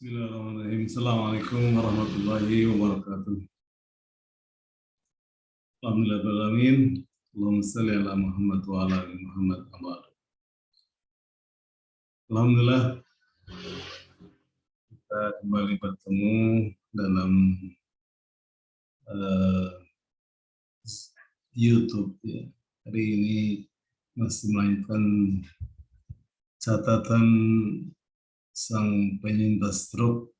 Bismillahirrahmanirrahim. Assalamualaikum warahmatullahi wabarakatuh. Alhamdulillahirrahmanirrahim. Allahumma salli ala Muhammad wa ala ali Muhammad. Alhamdulillah, kita kembali bertemu dalam YouTube ya. Hari ini masih melanjutkan catatan sang penyintas stroke.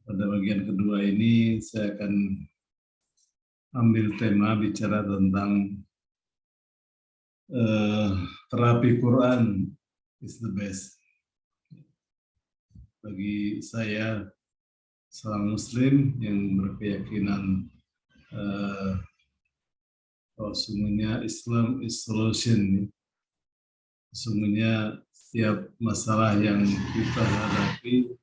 Pada bagian kedua ini saya akan ambil tema bicara tentang terapi Quran is the best. Bagi saya, seorang Muslim yang berkeyakinan bahwa sesungguhnya Islam is solution. Sesungguhnya setiap masalah yang kita hadapi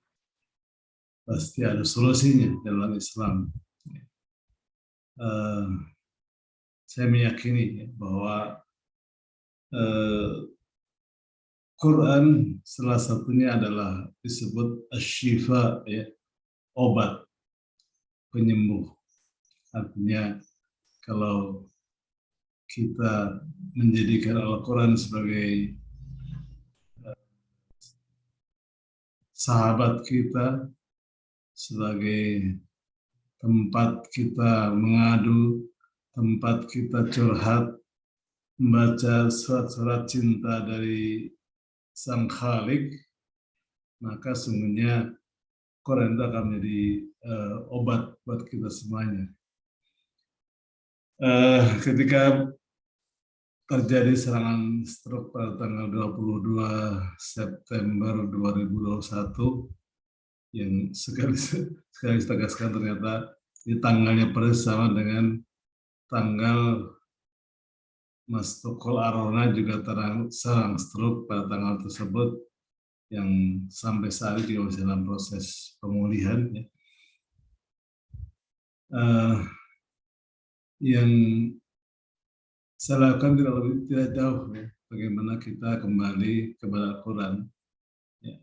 pasti ada solusinya dalam Islam. Saya meyakini bahwa Quran salah satunya adalah disebut asy-syifa, ya, obat penyembuh. Artinya kalau kita menjadikan Al-Quran sebagai sahabat kita, sebagai tempat kita mengadu, tempat kita curhat, membaca surat-surat cinta dari Sang Khalik, maka sungguhnya Quran itu akan menjadi obat buat kita semuanya. Ketika terjadi serangan stroke pada tanggal 22 September 2021, yang sekali ditegaskan ternyata di tanggalnya persis sama dengan tanggal Mas Tukul Arona juga terserang stroke pada tanggal tersebut, yang sampai saat ini juga masih dalam proses pemulihan. Ya. Yang saya lakukan tidak jauh, ya, bagaimana kita kembali kepada Al-Quran. Ya.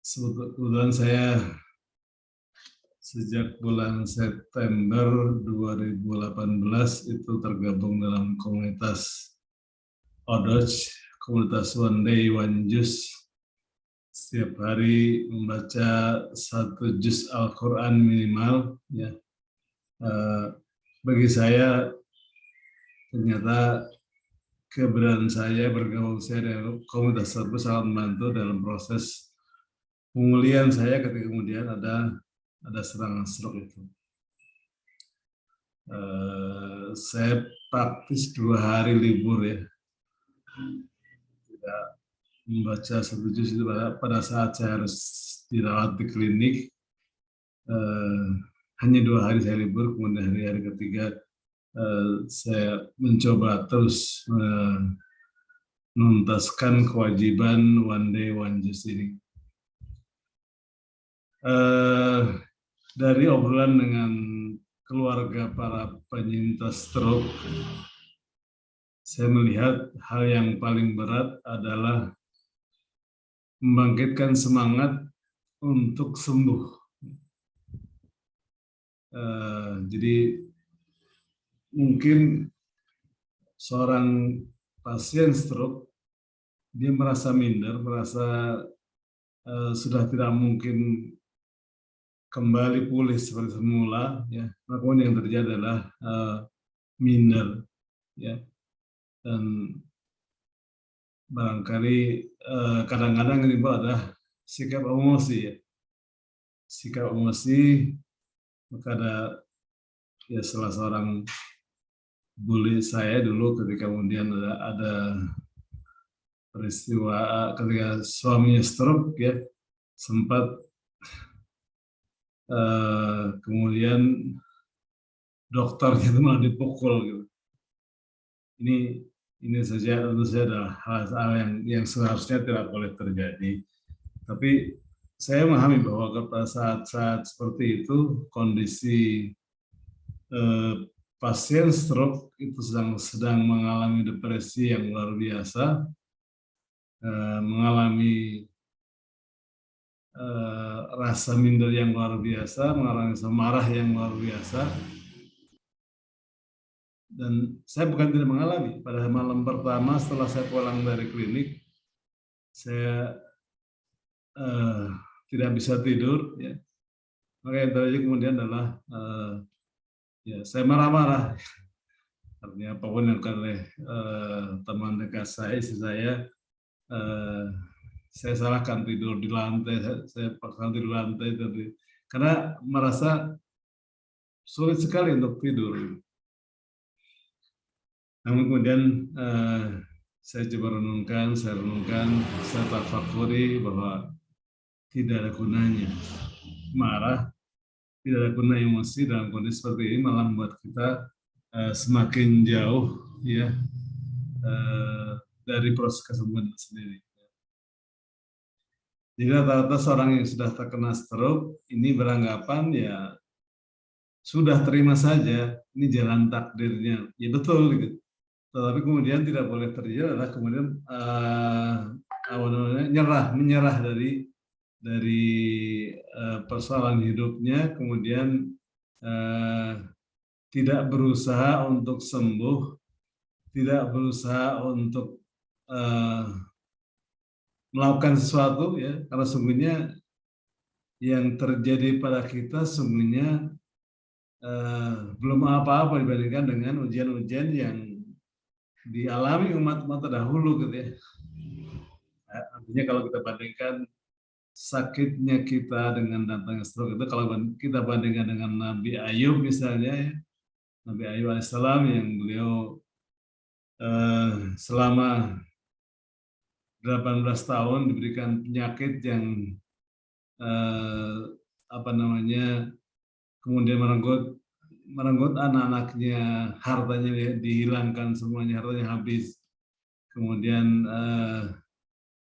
Kebetulan saya sejak bulan September 2018 itu tergabung dalam komunitas Odoj, komunitas One Day One Juz. Setiap hari membaca 1 juz Al-Quran minimal. Ya. Bagi saya ternyata keberadaan saya bergabung dengan komunitas tersebut sangat membantu dalam proses pemulihan saya ketika kemudian ada serangan stroke itu. Saya praktis 2 hari libur, ya, tidak membaca 1 juz itu pada saat saya harus dirawat di klinik. Hanya 2 hari saya libur, kemudian hari ketiga saya mencoba terus menuntaskan kewajiban One Day One Juz ini. Dari obrolan dengan keluarga para penyintas stroke, saya melihat hal yang paling berat adalah membangkitkan semangat untuk sembuh. Jadi mungkin seorang pasien stroke dia merasa minder, merasa sudah tidak mungkin kembali pulih seperti semula, ya. Maka yang terjadi adalah minder, ya, dan barangkali kadang-kadang itu adalah sikap emosi, ya. Sikap emosi. Maka ya salah seorang bully saya dulu ketika kemudian ada peristiwa ketika suaminya stroke, ya, sempat kemudian dokternya itu malah dipukul gitu. Ini saja tentu saja adalah hal-hal yang seharusnya tidak boleh terjadi. Tapi saya memahami bahwa pada saat-saat seperti itu kondisi pasien stroke itu sedang mengalami depresi yang luar biasa. mengalami rasa minder yang luar biasa, mengalami rasa marah yang luar biasa. Dan saya bukan tidak mengalami. Pada malam pertama setelah saya pulang dari klinik, saya tidak bisa tidur. Ya. Maka yang terjadi kemudian adalah ya saya marah-marah. Artinya apapun yang oleh teman dekat saya, istri saya salahkan tidur di lantai, saya paksa tidur di lantai tadi. Karena merasa sulit sekali untuk tidur. Namun kemudian saya coba renungkan, saya tafakuri bahwa tidak ada gunanya marah, tidak ada guna emosi dalam kondisi seperti ini, malah membuat kita semakin jauh ya dari proses kesembuhan itu sendiri. Jadi rata-rata seorang yang sudah terkena stroke ini beranggapan ya sudah terima saja, ini jalan takdirnya. Ya betul gitu. Tetapi kemudian tidak boleh terjadi adalah kemudian menyerah dari persoalan hidupnya, kemudian tidak berusaha untuk sembuh, tidak berusaha untuk melakukan sesuatu ya, karena sungguhnya yang terjadi pada kita sungguhnya belum apa-apa dibandingkan dengan ujian-ujian yang dialami umat-umat terdahulu gitu ya. Artinya kalau kita bandingkan sakitnya kita dengan datangnya stroke itu, kalau kita bandingkan dengan Nabi Ayub misalnya ya, Nabi Ayub alaihissalam yang beliau selama 18 tahun diberikan penyakit yang kemudian merenggut anak-anaknya, hartanya dihilangkan semuanya, hartanya habis. Kemudian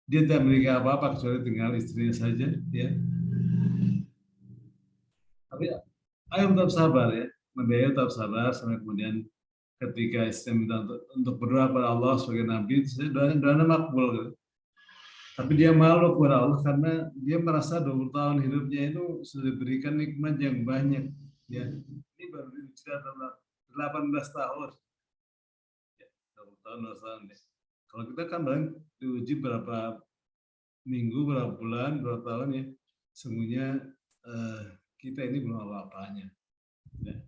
dia tidak memiliki apa-apa kecuali tinggal istrinya saja, ya. Tapi ayo tetap sabar ya, Nabi Ayub tetap sabar sampai kemudian ketika istri minta untuk berdoa kepada Allah sebagai Nabi, doanya makbul. Gitu. Tapi dia malu kepada Allah karena dia merasa 20 tahun hidupnya itu sudah diberikan nikmat yang banyak. Ya, ini baru sudah 18 tahun. Ya, 20 tahun, 20 tahun. Ya. Kalau kita kan diuji berapa minggu, berapa bulan, berapa tahun ya. Semuanya kita ini belum apa-apanya. Ya.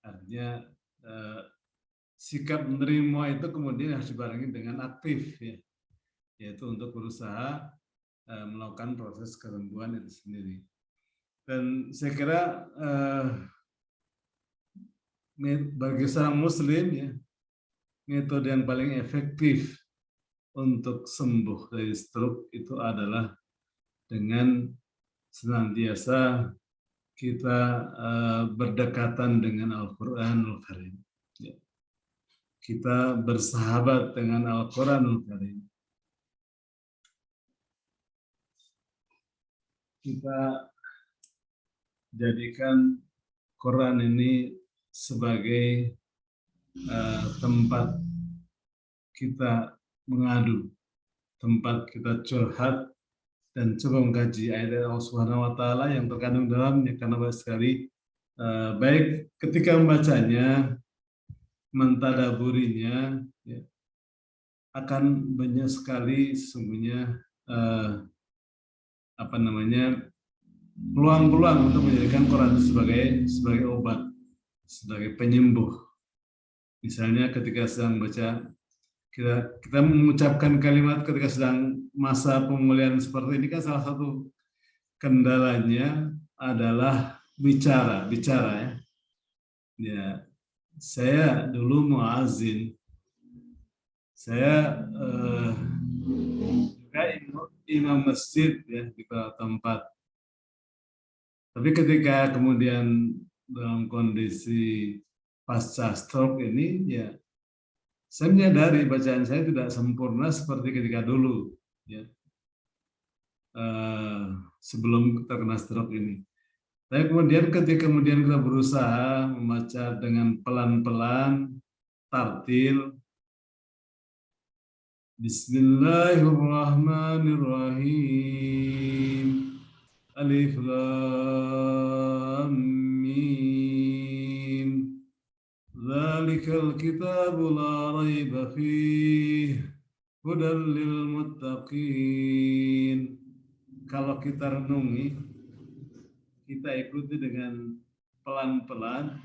Artinya sikap menerima itu kemudian harus dibarengi dengan aktif ya. Yaitu untuk berusaha melakukan proses kesembuhan itu sendiri. Dan saya kira bagi seorang muslim ya, metode yang paling efektif untuk sembuh dari stroke itu adalah dengan senantiasa kita berdekatan dengan Al-Qur'anul Karim. Ya. Kita bersahabat dengan Al-Qur'anul Karim. Kita jadikan Quran ini sebagai tempat kita mengadu, tempat kita curhat dan coba mengkaji ayat Allah Subhanahu wa taala yang terkandung dalamnya, karena banyak sekali baik ketika membacanya, mentadaburinya ya, akan banyak sekali sesungguhnya peluang-peluang untuk menjadikan Quran sebagai obat, sebagai penyembuh. Misalnya ketika sedang baca, kita mengucapkan kalimat ketika sedang masa pemulihan seperti ini kan salah satu kendalanya adalah bicara ya. Ya, saya dulu muazin, saya imam masjid ya di tempat. Tapi ketika kemudian dalam kondisi pasca stroke ini, ya saya menyadari bacaan saya tidak sempurna seperti ketika dulu, ya sebelum terkena stroke ini. Tapi kemudian ketika kita berusaha membaca dengan pelan-pelan, tartil, Bismillahirrahmanirrahim. Alif Lam Mim. Dzalikal kitabu la raiba fihi hudal lil muttaqin. Kalau kita renungi, kita ikuti dengan pelan-pelan,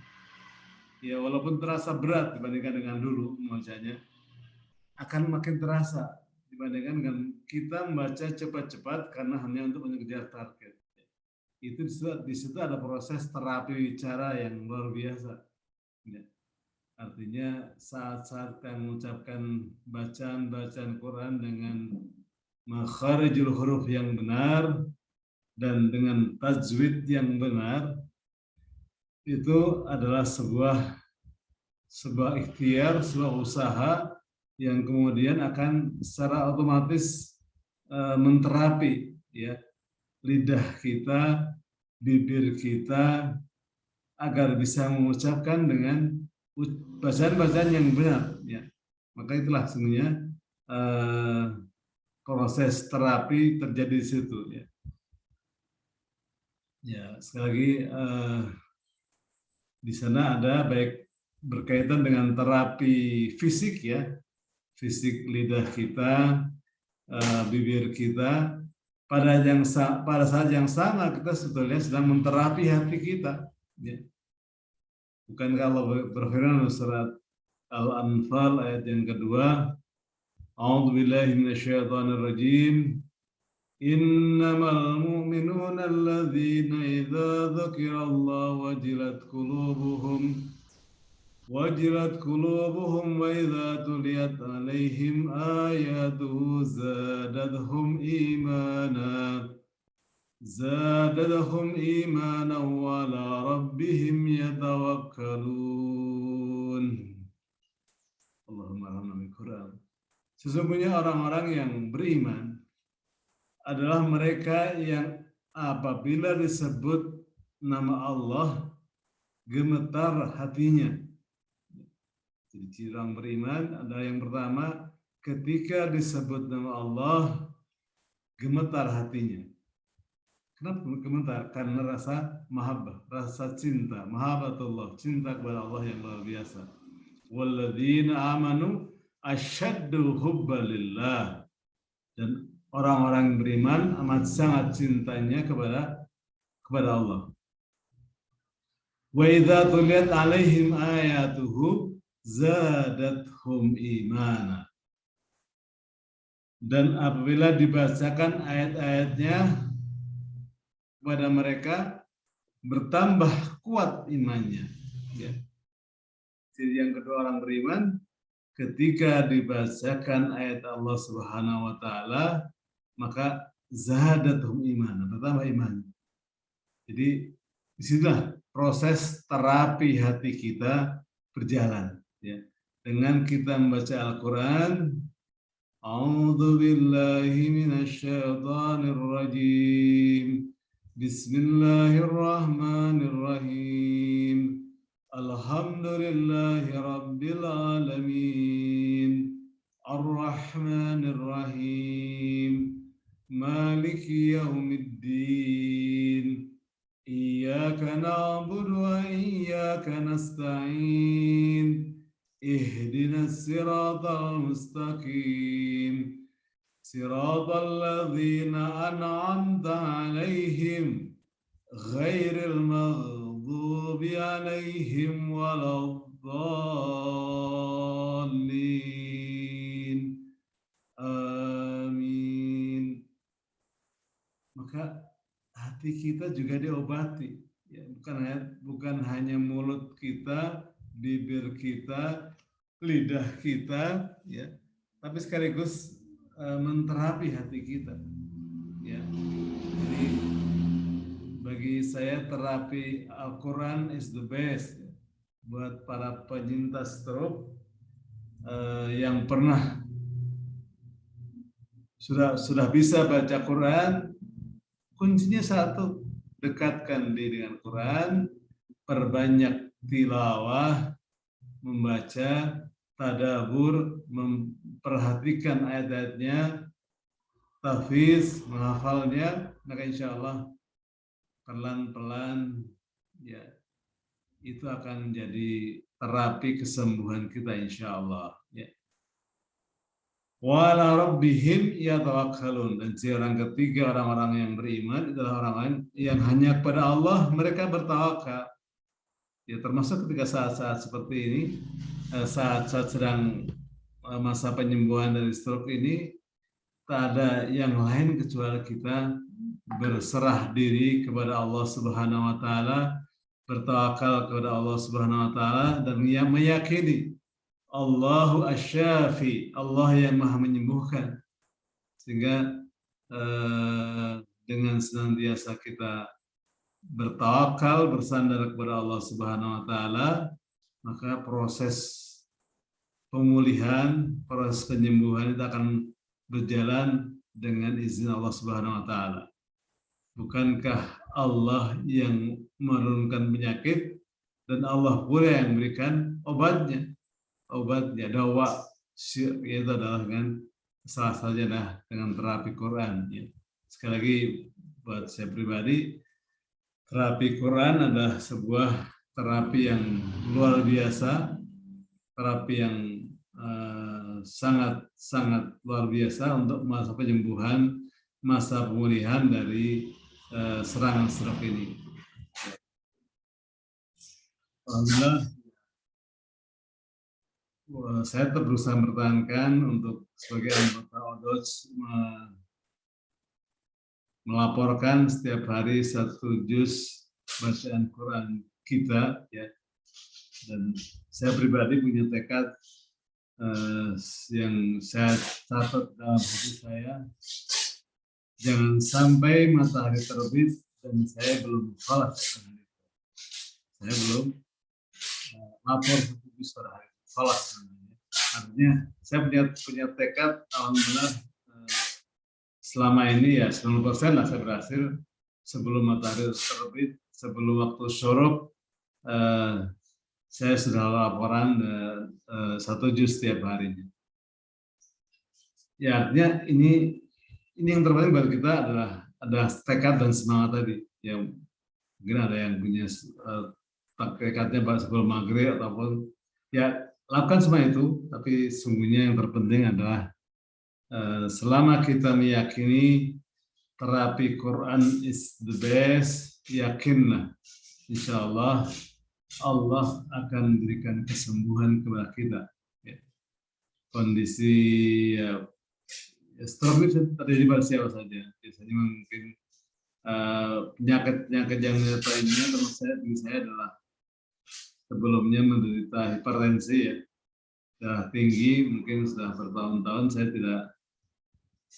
ya walaupun terasa berat dibandingkan dengan dulu membacanya, akan makin terasa dibandingkan dengan kita membaca cepat-cepat karena hanya untuk mengejar target. Itu di situ ada proses terapi bicara yang luar biasa. Ya. Artinya saat-saat kita mengucapkan bacaan Quran dengan makharijul huruf yang benar dan dengan tajwid yang benar, itu adalah sebuah ikhtiar, sebuah usaha yang kemudian akan secara otomatis menterapi ya lidah kita, bibir kita agar bisa mengucapkan dengan bacaan-bacaan yang benar ya. Maka itulah sebenarnya proses terapi terjadi di situ ya. Ya, sekali lagi di sana ada baik berkaitan dengan terapi fisik ya, fisik lidah kita, bibir kita. Pada saat yang sama kita sebetulnya sedang menterapi hati kita. Ya. Bukan kalau berfirman surat Al-Anfal ayat yang kedua, A'udzubillahi minasyaitonirrajim. Innamal mu'minuna alladzina idza dzukirallahu wajilat qulubuhum wa idza tuliyat alaihim ayatuhu zadatuhum imana wa ala rabbihim yatawakkalun. Allahumma arhamna bil Quran. Sesungguhnya orang-orang yang beriman adalah mereka yang apabila disebut nama Allah gemetar hatinya. Jadi orang beriman adalah yang pertama, ketika disebut nama Allah gemetar hatinya. Kenapa gemetar? Karena rasa mahabbah, rasa cinta, mahabbatullah, cinta kepada Allah yang luar biasa. Walladzina amanu asyaddu hubba lillah. Dan orang-orang beriman amat sangat cintanya kepada Allah. Wa idza tuliyat alaihim ayatuhu zadatuhum imana. Dan apabila dibacakan ayat-ayatnya kepada mereka, bertambah kuat imannya. Ya. Jadi yang kedua orang beriman, ketika dibacakan ayat Allah Subhanahu wa taala, maka zadatuhum imana, bertambah iman. Jadi disitulah proses terapi hati kita berjalan ya. Dengan kita membaca Al-Qur'an, A'udzu billahi minasyaitonir rajim. Bismillahirrahmanirrahim. Alhamdulillahi rabbil alamin. Ar-Rahmanir Rahim. Maliki yaumiddin. Iyyaka na'budu wa iyyaka nasta'in. Ihdinas siratal mustaqim. Siratal ladzina an'amta 'alaihim ghairil maghdubi 'alaihim waladdallin. Amin. Maka hati kita juga diobati, ya, bukan hanya mulut kita, bibir kita, lidah kita, ya, tapi sekaligus menterapi hati kita. Ya. Jadi bagi saya terapi Al-Quran is the best ya. Buat para penyintas stroke yang pernah sudah bisa baca Quran, kuncinya satu, dekatkan diri dengan Quran, perbanyak tilawah, membaca, tadabur, memperhatikan ayat-ayatnya, tahfiz, menghafalnya, maka insya Allah pelan-pelan ya itu akan menjadi terapi kesembuhan kita insya Allah. Ya. Wa ala rabbihim yatawakkalun, dan si orang ketiga orang-orang yang beriman adalah orang-orang yang hanya kepada Allah mereka bertawakal. Ya termasuk ketika saat-saat seperti ini, saat-saat sedang masa penyembuhan dari stroke ini, tak ada yang lain kecuali kita berserah diri kepada Allah Subhanahu wa taala, bertawakal kepada Allah Subhanahu wa taala, dan yang meyakini Allahu asy-syafi, Allah yang Maha menyembuhkan. Sehingga dengan senantiasa kita bertawakal, bersandar kepada Allah Subhanahu wa taala, maka proses pemulihan, proses penyembuhan itu akan berjalan dengan izin Allah Subhanahu wa taala. Bukankah Allah yang menurunkan penyakit dan Allah pula yang memberikan obatnya? Obatnya dawa itu adalah dengan salah satunya dengan terapi Quran. Ya. Sekali lagi buat saya pribadi, terapi Quran adalah sebuah terapi yang luar biasa, terapi yang sangat luar biasa untuk masa penyembuhan, masa pemulihan dari serangan stroke ini. Alhamdulillah, saya tetap berusaha mempertahankan untuk sebagai anggota ODOS melaporkan setiap hari 1 juz bacaan Quran kita, ya. Dan saya pribadi punya tekad yang saya catat dalam hati saya, jangan sampai matahari terbit dan saya belum sholat. Saya belum lapor 1 juz pada hari sholat. Artinya saya punya tekad, alhamdulillah selama ini ya 90% lah saya berhasil sebelum matahari terbit, sebelum waktu syuruk, saya sudah laporan 1 juz setiap harinya. Ya artinya ini yang terpenting buat kita adalah ada tekad dan semangat tadi. Yang mungkin ada yang punya tekadnya sebelum maghrib ataupun ya lakukan semua itu, tapi sungguhnya yang terpenting adalah selama kita meyakini terapi Quran is the best, yakinlah insya Allah Allah akan memberikan kesembuhan kepada kita. Ya. Kondisi stroke itu terjadi pada siapa saja. Biasanya mungkin penyakit yang menyertainya, termasuk saya adalah sebelumnya menderita hipertensi, ya, sudah tinggi, mungkin sudah bertahun-tahun saya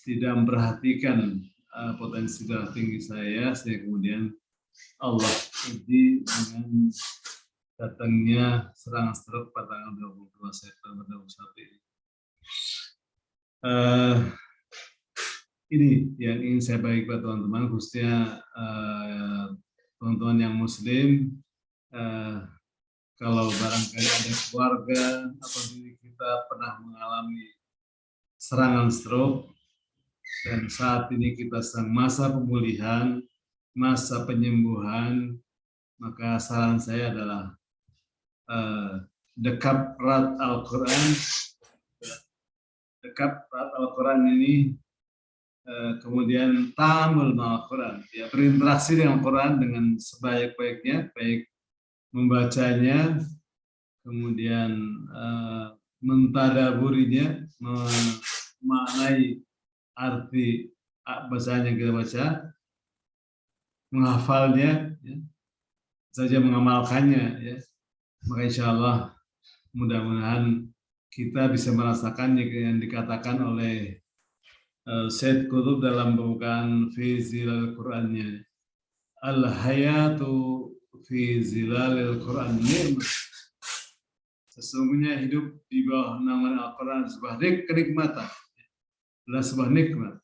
tidak memperhatikan potensi darah tinggi saya, kemudian Allah uji dengan datangnya serangan stroke pada tanggal 22 September 2021 ini. Ini yang ingin saya bagi kepada teman-teman, khususnya teman-teman yang Muslim. Kalau barangkali ada keluarga atau diri kita pernah mengalami serangan stroke dan saat ini kita sedang masa pemulihan, masa penyembuhan, maka saran saya adalah dekat erat Al-Quran. Dekat erat Al-Quran ini, kemudian ta'amul Al-Quran, ya, berinteraksi dengan Quran dengan sebaik-baiknya, baik membacanya, kemudian mentadaburinya, memaknai arti bacaan yang kita baca, menghafalnya, ya, saja mengamalkannya, ya, maka insya Allah mudah-mudahan kita bisa merasakan yang dikatakan oleh Syed Qutb dalam pembukaan fi zilal Qur'annya, al-hayatu fi zilalil Qur'an nikmat. Sesungguhnya hidup di bawah naungan Al-Quran sebuah kenikmatan, adalah sebuah nikmat.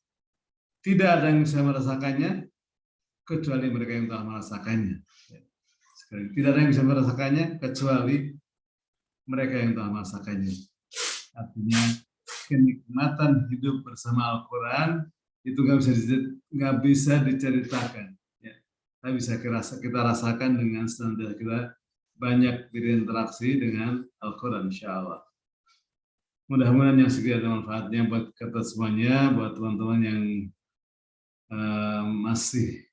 Tidak ada yang bisa merasakannya kecuali mereka yang telah merasakannya. Tidak ada yang bisa merasakannya kecuali mereka yang telah merasakannya. Artinya kenikmatan hidup bersama Al-Quran itu nggak bisa diceritakan. Ya. Kita rasakan dengan standar kita banyak berinteraksi dengan Al-Quran, insya Allah. Mudah-mudahan yang segera ada manfaatnya buat kita semuanya, buat teman-teman yang masih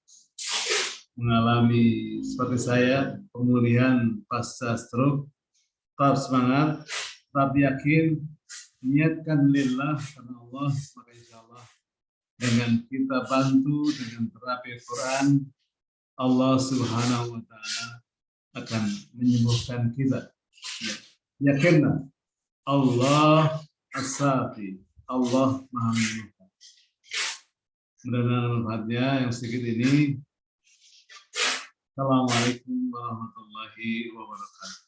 mengalami seperti saya pemulihan pasca stroke. Tetap semangat, tetap yakin, niatkan lillah karena Allah, maka insya Allah dengan kita bantu dengan terapi Quran, Allah Subhanahu wa Ta'ala akan menyembuhkan kita. Yakinlah Allah As-Safi, Allah Maha Menyembuhkan. Mudah-mudahan manfaatnya yang sedikit ini. Assalamualaikum warahmatullahi wabarakatuh.